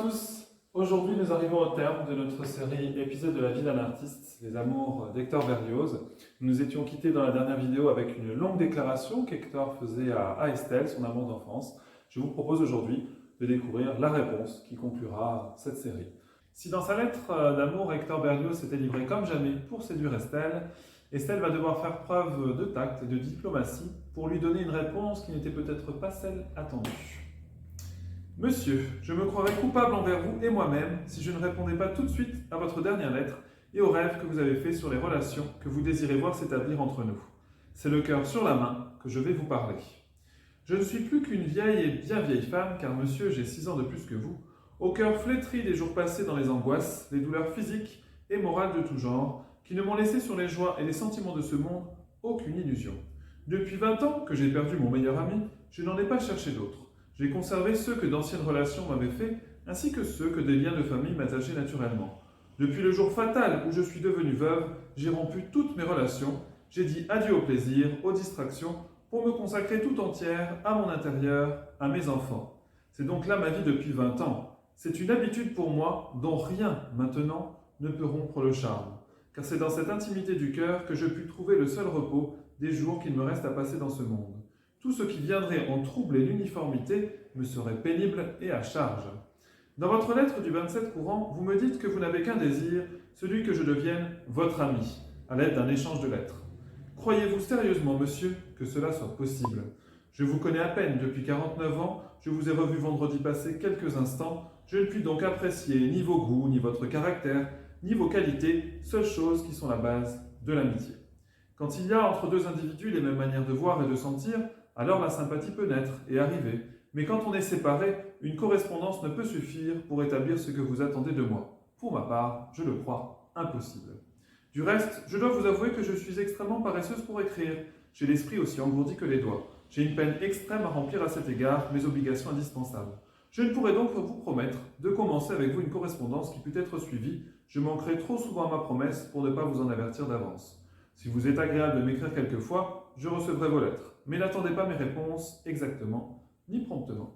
tous, aujourd'hui nous arrivons au terme de notre série épisode de la vie d'un artiste, les amours d'Hector Berlioz. Nous nous étions quittés dans la dernière vidéo avec une longue déclaration qu'Hector faisait à Estelle, son amant d'enfance. Je vous propose aujourd'hui de découvrir la réponse qui conclura cette série. Si dans sa lettre d'amour, Hector Berlioz s'était livré comme jamais pour séduire Estelle, Estelle va devoir faire preuve de tact et de diplomatie pour lui donner une réponse qui n'était peut-être pas celle attendue. Monsieur, je me croirais coupable envers vous et moi-même si je ne répondais pas tout de suite à votre dernière lettre et au rêve que vous avez fait sur les relations que vous désirez voir s'établir entre nous. C'est le cœur sur la main que je vais vous parler. Je ne suis plus qu'une vieille et bien vieille femme, car monsieur, j'ai 6 ans de plus que vous, au cœur flétri des jours passés dans les angoisses, les douleurs physiques et morales de tout genre, qui ne m'ont laissé sur les joies et les sentiments de ce monde aucune illusion. Depuis 20 ans que j'ai perdu mon meilleur ami, je n'en ai pas cherché d'autres. J'ai conservé ceux que d'anciennes relations m'avaient faits, ainsi que ceux que des liens de famille m'attachaient naturellement. Depuis le jour fatal où je suis devenue veuve, j'ai rompu toutes mes relations, j'ai dit adieu au plaisir, aux distractions, pour me consacrer tout entière à mon intérieur, à mes enfants. C'est donc là ma vie depuis 20 ans. C'est une habitude pour moi dont rien, maintenant, ne peut rompre le charme. Car c'est dans cette intimité du cœur que je puis trouver le seul repos des jours qu'il me reste à passer dans ce monde. Tout ce qui viendrait en troubler l'uniformité me serait pénible et à charge. Dans votre lettre du 27 courant, vous me dites que vous n'avez qu'un désir, celui que je devienne votre ami, à l'aide d'un échange de lettres. Croyez-vous sérieusement, monsieur, que cela soit possible? Je vous connais à peine depuis 49 ans, je vous ai revu vendredi passé quelques instants, je ne puis donc apprécier ni vos goûts, ni votre caractère, ni vos qualités, seules choses qui sont la base de l'amitié. Quand il y a entre deux individus les mêmes manières de voir et de sentir, alors la sympathie peut naître et arriver. Mais quand on est séparés, une correspondance ne peut suffire pour établir ce que vous attendez de moi. Pour ma part, je le crois impossible. Du reste, je dois vous avouer que je suis extrêmement paresseuse pour écrire. J'ai l'esprit aussi engourdi que les doigts. J'ai une peine extrême à remplir à cet égard mes obligations indispensables. Je ne pourrais donc vous promettre de commencer avec vous une correspondance qui peut être suivie. Je manquerai trop souvent à ma promesse pour ne pas vous en avertir d'avance. Si vous êtes agréable de m'écrire quelquefois, je recevrai vos lettres. Mais n'attendez pas mes réponses exactement, ni promptement.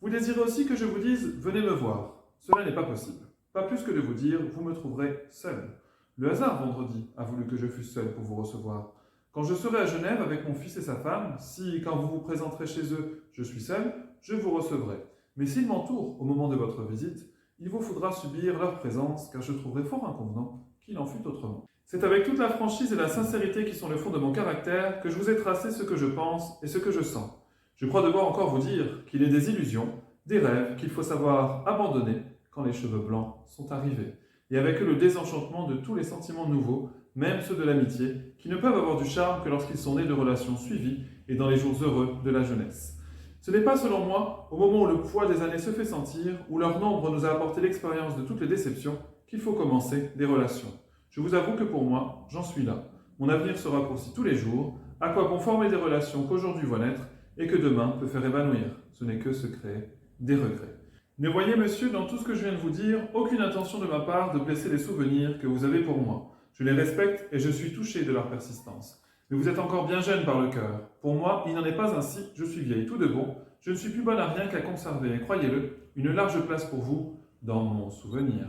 Vous désirez aussi que je vous dise « venez me voir ». Cela n'est pas possible. Pas plus que de vous dire « vous me trouverez seul ». Le hasard, vendredi, a voulu que je fusse seul pour vous recevoir. Quand je serai à Genève avec mon fils et sa femme, si, quand vous vous présenterez chez eux, je suis seul, je vous recevrai. Mais s'ils m'entourent au moment de votre visite, il vous faudra subir leur présence, car je trouverai fort inconvenant qu'il en fût autrement. C'est avec toute la franchise et la sincérité qui sont le fond de mon caractère que je vous ai tracé ce que je pense et ce que je sens. Je crois devoir encore vous dire qu'il est des illusions, des rêves qu'il faut savoir abandonner quand les cheveux blancs sont arrivés. Et avec eux le désenchantement de tous les sentiments nouveaux, même ceux de l'amitié, qui ne peuvent avoir du charme que lorsqu'ils sont nés de relations suivies et dans les jours heureux de la jeunesse. Ce n'est pas, selon moi, au moment où le poids des années se fait sentir, où leur nombre nous a apporté l'expérience de toutes les déceptions, qu'il faut commencer des relations. Je vous avoue que pour moi, j'en suis là. Mon avenir se raccourcit tous les jours. À quoi bon former des relations qu'aujourd'hui voient naître et que demain peut faire évanouir? Ce n'est que se créer des regrets. Ne voyez, monsieur, dans tout ce que je viens de vous dire, aucune intention de ma part de blesser les souvenirs que vous avez pour moi. Je les respecte et je suis touché de leur persistance. Mais vous êtes encore bien jeune par le cœur. Pour moi, il n'en est pas ainsi, je suis vieille, tout de bon. Je ne suis plus bonne à rien qu'à conserver, et croyez-le, une large place pour vous dans mon souvenir.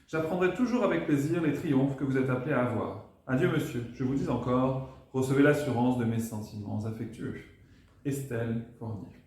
J'apprendrai toujours avec plaisir les triomphes que vous êtes appelés à avoir. Adieu, monsieur, je vous dis encore, recevez l'assurance de mes sentiments affectueux. Estelle Fournier.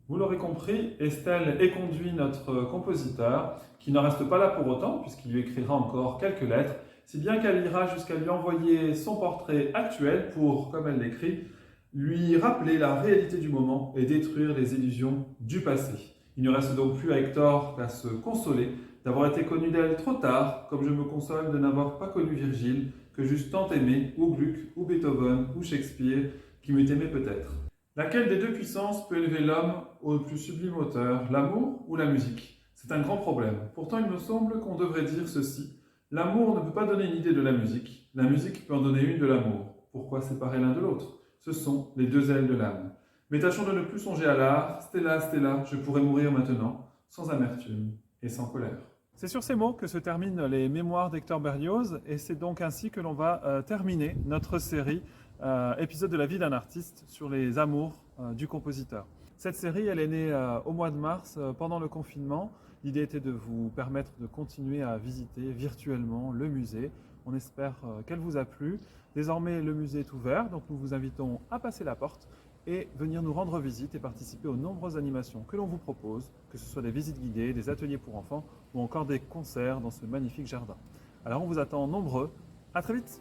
Vous l'aurez compris, Estelle éconduit notre compositeur, qui n'en reste pas là pour autant, puisqu'il lui écrira encore quelques lettres, si bien qu'elle ira jusqu'à lui envoyer son portrait actuel pour, comme elle l'écrit, lui rappeler la réalité du moment et détruire les illusions du passé. Il ne reste donc plus à Hector qu'à se consoler d'avoir été connu d'elle trop tard, comme je me console de n'avoir pas connu Virgile, que j'eusse tant aimé, ou Gluck, ou Beethoven, ou Shakespeare, qui m'eût aimé peut-être. Laquelle des deux puissances peut élever l'homme au plus sublime auteur, l'amour ou la musique? C'est un grand problème. Pourtant, il me semble qu'on devrait dire ceci. L'amour ne peut pas donner une idée de la musique peut en donner une de l'amour. Pourquoi séparer l'un de l'autre? Ce sont les deux ailes de l'âme. Mais tâchons de ne plus songer à l'art. Stella, Stella, je pourrais mourir maintenant, sans amertume et sans colère. C'est sur ces mots que se terminent les mémoires d'Hector Berlioz, et c'est donc ainsi que l'on va terminer notre série épisode de la vie d'un artiste sur les amours du compositeur. Cette série, elle est née au mois de mars, pendant le confinement. L'idée était de vous permettre de continuer à visiter virtuellement le musée. On espère qu'elle vous a plu. Désormais, le musée est ouvert, donc nous vous invitons à passer la porte et venir nous rendre visite et participer aux nombreuses animations que l'on vous propose, que ce soit des visites guidées, des ateliers pour enfants ou encore des concerts dans ce magnifique jardin. Alors on vous attend nombreux. À très vite!